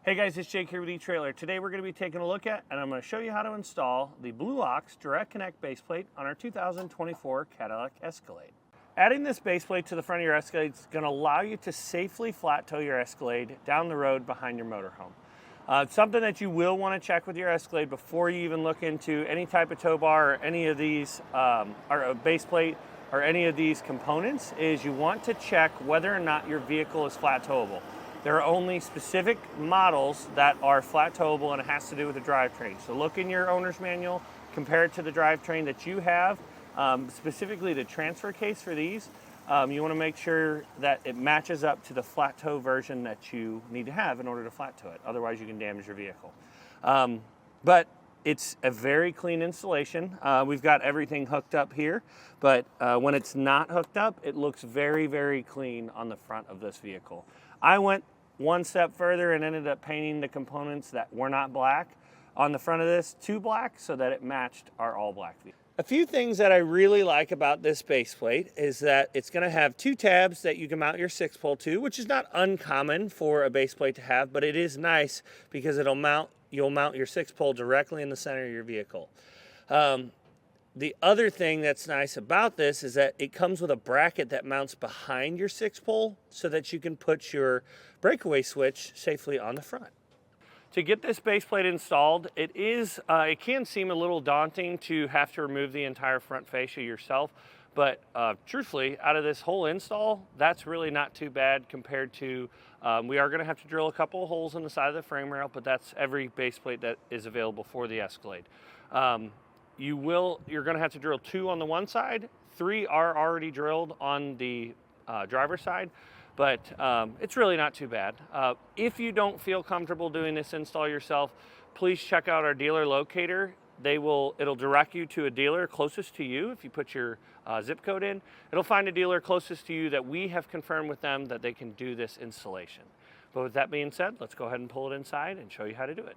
Hey guys, it's Jake here with eTrailer. Today we're going to be taking a look at, and I'm going to show you how to install the Blue Ox Direct Connect base plate on our 2024 Cadillac Escalade. Adding this base plate to the front of your Escalade is going to allow you to safely flat tow your Escalade down the road behind your motorhome. It's something that you will want to check with your Escalade before you even look into any type of tow bar or any of these, or a base plate or any of these components, is you want to check whether or not your vehicle is flat towable. There are only specific models that are flat towable, and it has to do with the drivetrain. So look in your owner's manual, compare it to the drivetrain that you have, specifically the transfer case for these. You want to make sure that it matches up to the flat tow version that you need to have in order to flat tow it. Otherwise you can damage your vehicle. But it's a very clean installation. We've got everything hooked up here, but when it's not hooked up, it looks very, very clean on the front of this vehicle. I went one step further and ended up painting the components that were not black on the front of this to black so that it matched our all black vehicle. A few things that I really like about this base plate is that it's going to have two tabs that you can mount your 6-pole to, which is not uncommon for a base plate to have, but it is nice because you'll mount your 6-pole directly in the center of your vehicle. The other thing that's nice about this is that it comes with a bracket that mounts behind your 6-pole so that you can put your breakaway switch safely on the front. To get this base plate installed, it can seem a little daunting to have to remove the entire front fascia yourself, but truthfully, out of this whole install, that's really not too bad compared to, we are gonna have to drill a couple of holes in the side of the frame rail, but that's every base plate that is available for the Escalade. You're gonna have to drill 2 on the one side, 3 are already drilled on the driver's side, but it's really not too bad. If you don't feel comfortable doing this install yourself, please check out our dealer locator. It'll direct you to a dealer closest to you. If you put your zip code in, it'll find a dealer closest to you that we have confirmed with them that they can do this installation. But with that being said, let's go ahead and pull it inside and show you how to do it.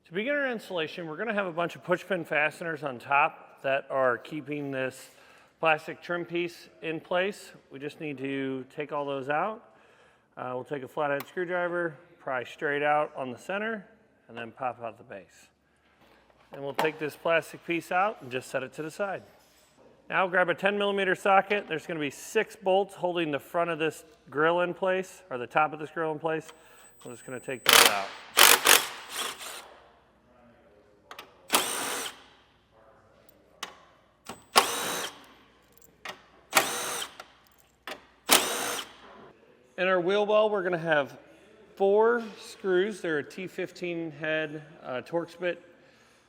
To begin our installation, we're going to have a bunch of push pin fasteners on top that are keeping this plastic trim piece in place. We just need to take all those out. We'll take a flathead screwdriver, pry straight out on the center, and then pop out the base. And we'll take this plastic piece out and just set it to the side. Now grab a 10mm socket. There's going to be 6 bolts holding the front of this grill in place, or the top of this grill in place. I'm just going to take those out. In our wheel well, we're going to have 4 screws. They're a T15 head Torx bit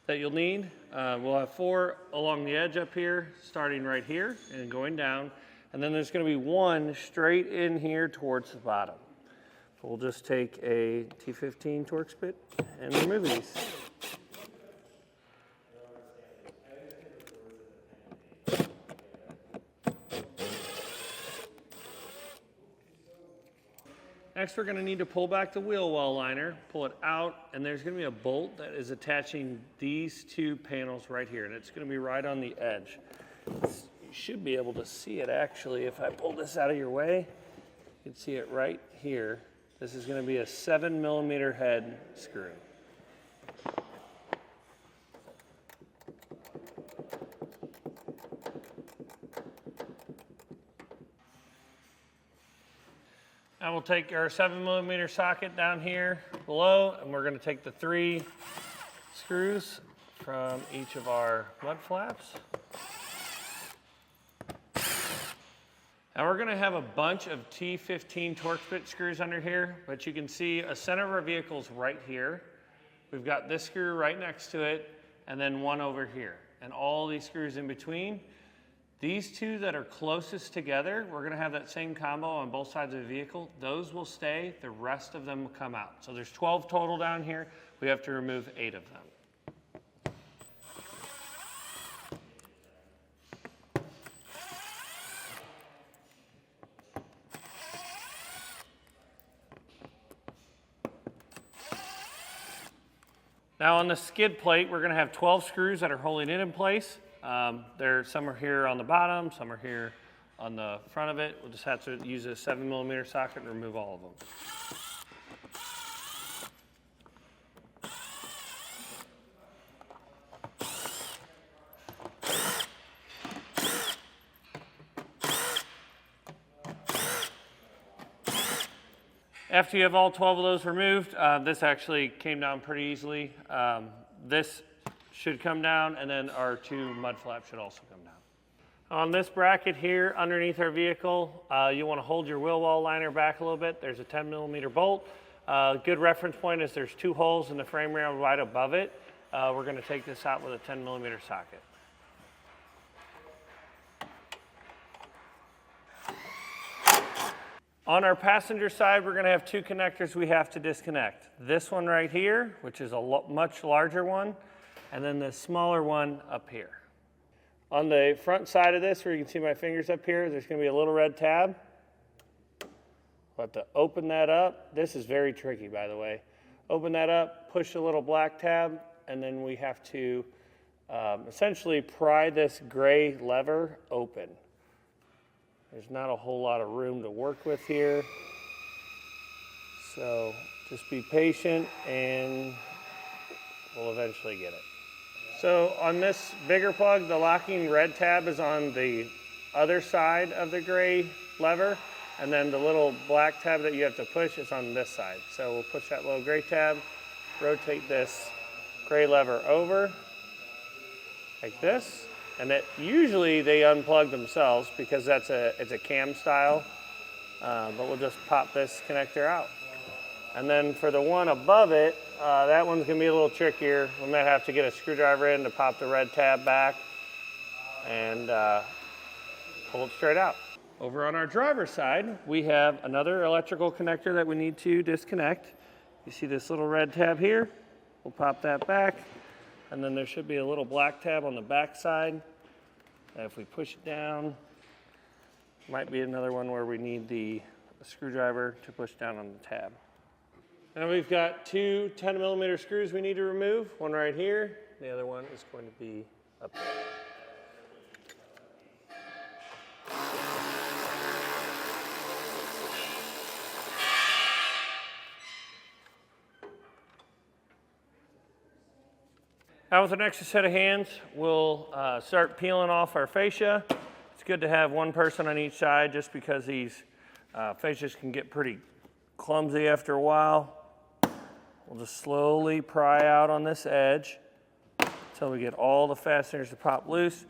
that you'll need. We'll have 4 along the edge up here, starting right here and going down. And then there's going to be 1 straight in here towards the bottom. So we'll just take a T15 Torx bit and remove these. Next, we're going to need to pull back the wheel well liner, pull it out, and there's going to be a bolt that is attaching these 2 panels right here, and it's going to be right on the edge. You should be able to see it actually. If I pull this out of your way, you can see it right here. This is going to be a 7mm head screw. Now we'll take our 7mm socket down here below, and we're going to take the 3 screws from each of our mud flaps. Now we're going to have a bunch of T15 Torx bit screws under here, but you can see a center of our vehicle's right here. We've got this screw right next to it, and then 1 over here, and all these screws in between. These 2 that are closest together, we're going to have that same combo on both sides of the vehicle. Those will stay. The rest of them will come out. So there's 12 total down here. We have to remove 8 of them. Now on the skid plate, we're going to have 12 screws that are holding it in place. Some are here on the bottom, some are here on the front of it. We'll just have to use a 7mm socket and remove all of them. After you have all 12 of those removed, this actually came down pretty easily. This should come down, and then our 2 mud flaps should also come down. On this bracket here, underneath our vehicle, you want to hold your wheel well liner back a little bit. There's a 10mm bolt. Good reference point is there's 2 holes in the frame rail right above it. We're going to take this out with a 10mm socket. On our passenger side, we're going to have 2 connectors we have to disconnect. This one right here, which is a much larger one, and then the smaller one up here. On the front side of this, where you can see my fingers up here, there's going to be a little red tab. We'll have to open that up. This is very tricky, by the way. Open that up, push the little black tab, and then we have to essentially pry this gray lever open. There's not a whole lot of room to work with here. So just be patient and we'll eventually get it. So on this bigger plug, the locking red tab is on the other side of the gray lever, and then the little black tab that you have to push is on this side. So we'll push that little gray tab, rotate this gray lever over like this. And usually they unplug themselves because it's a cam style, but we'll just pop this connector out. And then for the one above it, that one's gonna be a little trickier. We might have to get a screwdriver in to pop the red tab back and pull it straight out. Over on our driver's side, we have another electrical connector that we need to disconnect. You see this little red tab here? We'll pop that back. And then there should be a little black tab on the back side. If we push it down, might be another one where we need the screwdriver to push down on the tab. Now we've got 2 10mm screws we need to remove. One right here, the other one is going to be up there. Now with an extra set of hands, we'll start peeling off our fascia. It's good to have one person on each side just because these fascias can get pretty clumsy after a while. We'll just slowly pry out on this edge until we get all the fasteners to pop loose.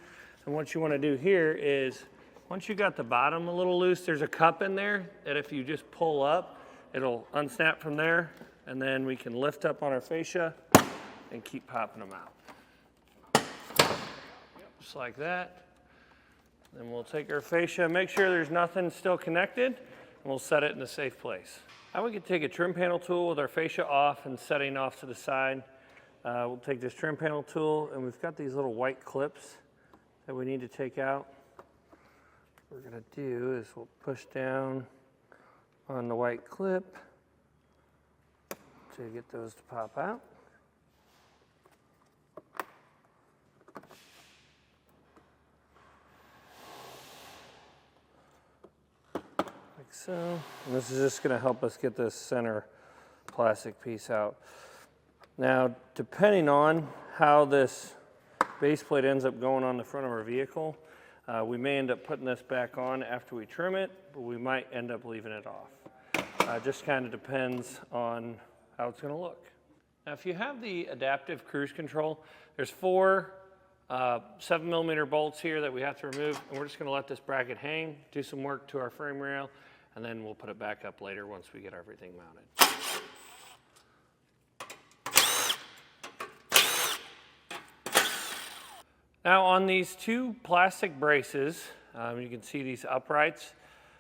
And what you want to do here is, once you got the bottom a little loose, there's a cup in there that if you just pull up, it'll unsnap from there, and then we can lift up on our fascia and keep popping them out. Just like that. Then we'll take our fascia, make sure there's nothing still connected, and we'll set it in a safe place. Now we can take a trim panel tool with our fascia off and setting off to the side. We'll take this trim panel tool, and we've got these little white clips that we need to take out. What we're gonna do is we'll push down on the white clip to get those to pop out. So, and this is just going to help us get this center plastic piece out. Now, depending on how this base plate ends up going on the front of our vehicle, we may end up putting this back on after we trim it, but we might end up leaving it off. Just kind of depends on how it's going to look. Now, if you have the adaptive cruise control, there's 4 7mm bolts here that we have to remove, and we're just going to let this bracket hang, do some work to our frame rail, and then we'll put it back up later once we get everything mounted. Now on these 2 plastic braces, you can see these uprights.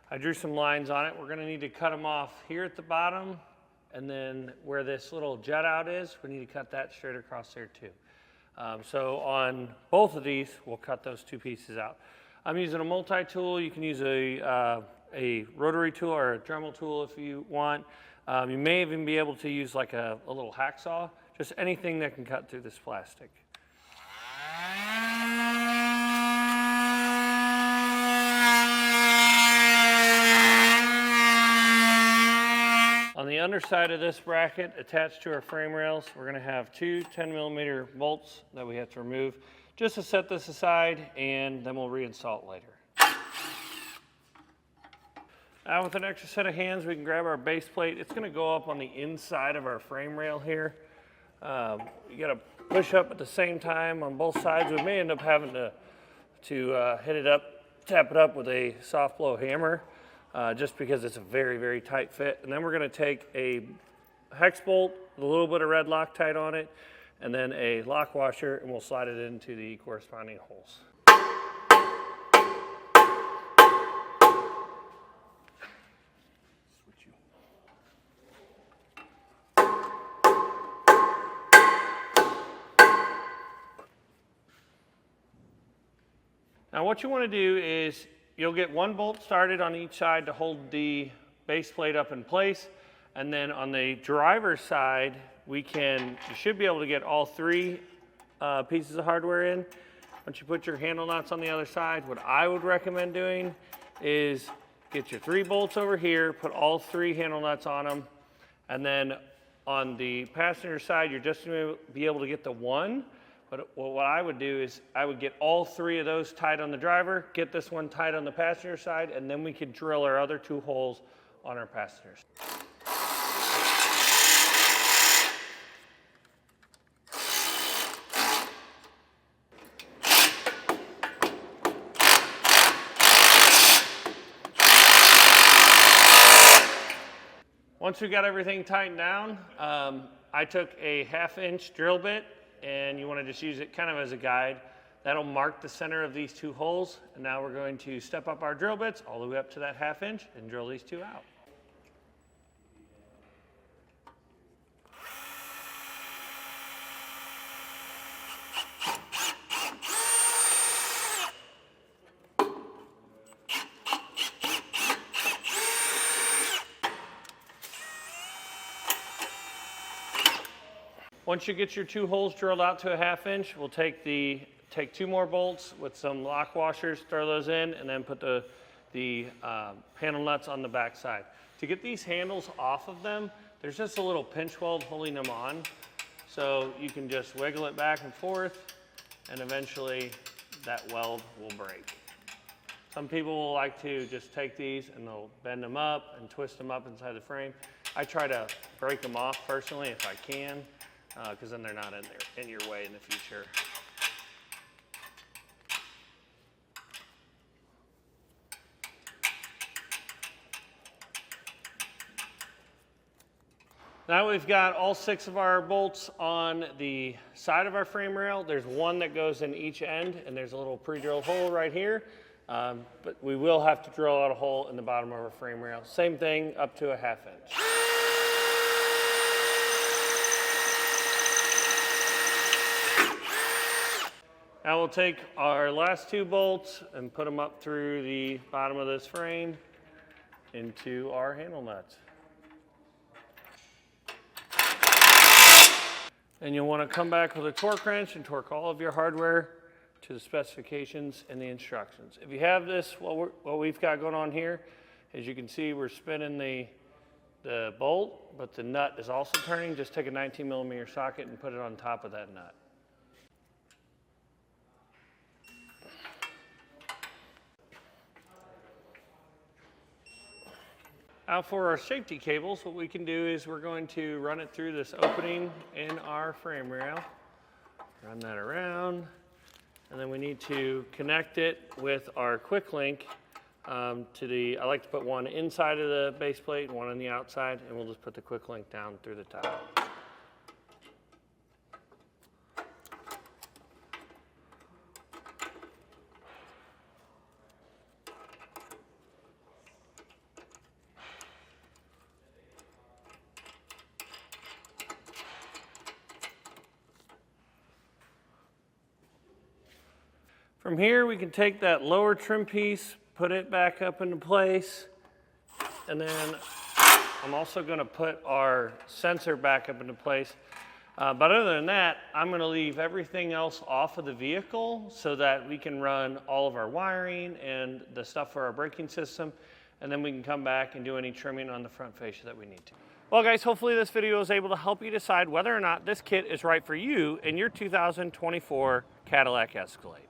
I drew some lines on it. We're going to need to cut them off here at the bottom, and then where this little jet out is, we need to cut that straight across there too. So on both of these, we'll cut those 2 pieces out. I'm using a multi-tool. You can use a rotary tool or a Dremel tool if you want. You may even be able to use like a little hacksaw, just anything that can cut through this plastic. On the underside of this bracket, attached to our frame rails, we're going to have 2 10mm bolts that we have to remove just to set this aside, and then we'll reinstall it later. Now with an extra set of hands, we can grab our base plate. It's going to go up on the inside of our frame rail here. You got to push up at the same time on both sides. We may end up having to hit it up, tap it up with a soft blow hammer, just because it's a very, very tight fit. And then we're going to take a hex bolt with a little bit of red Loctite on it, and then a lock washer, and we'll slide it into the corresponding holes. Now what you want to do is you'll get one bolt started on each side to hold the base plate up in place, and then on the driver's side you should be able to get all three pieces of hardware in. Once you put your handle nuts on the other side, what I would recommend doing is get your 3 bolts over here, put all 3 handle nuts on them, and then on the passenger side you're just going to be able to get the one. But what I would do is I would get all 3 of those tight on the driver, get this one tight on the passenger side, and then we could drill our other 2 holes on our passengers. Once we got everything tightened down, I took a 1/2-inch drill bit, and you want to just use it kind of as a guide. That'll mark the center of these 2 holes, and now we're going to step up our drill bits all the way up to that 1/2 inch and drill these 2 out. Once you get your 2 holes drilled out to a 1/2 inch, we'll take 2 more bolts with some lock washers, throw those in, and then put the handle nuts on the back side. To get these handles off of them, there's just a little pinch weld holding them on. So you can just wiggle it back and forth, and eventually that weld will break. Some people will like to just take these and they'll bend them up and twist them up inside the frame. I try to break them off personally if I can, because then they're not in your way in the future. Now we've got all 6 of our bolts on the side of our frame rail. There's one that goes in each end, and there's a little pre-drilled hole right here. But we will have to drill out a hole in the bottom of our frame rail. Same thing up to a 1/2 inch. Now we'll take our last 2 bolts and put them up through the bottom of this frame into our handle nuts. And you'll want to come back with a torque wrench and torque all of your hardware to the specifications and the instructions. If you have this, what we've got going on here, as you can see, we're spinning the bolt, but the nut is also turning. Just take a 19mm socket and put it on top of that nut. Now for our safety cables, what we can do is we're going to run it through this opening in our frame rail. Run that around, and then we need to connect it with our quick link I like to put one inside of the base plate and one on the outside, and we'll just put the quick link down through the top. From here, we can take that lower trim piece, put it back up into place, and then I'm also going to put our sensor back up into place. But other than that, I'm going to leave everything else off of the vehicle so that we can run all of our wiring and the stuff for our braking system, and then we can come back and do any trimming on the front fascia that we need to. Well guys, hopefully this video is able to help you decide whether or not this kit is right for you in your 2024 Cadillac Escalade.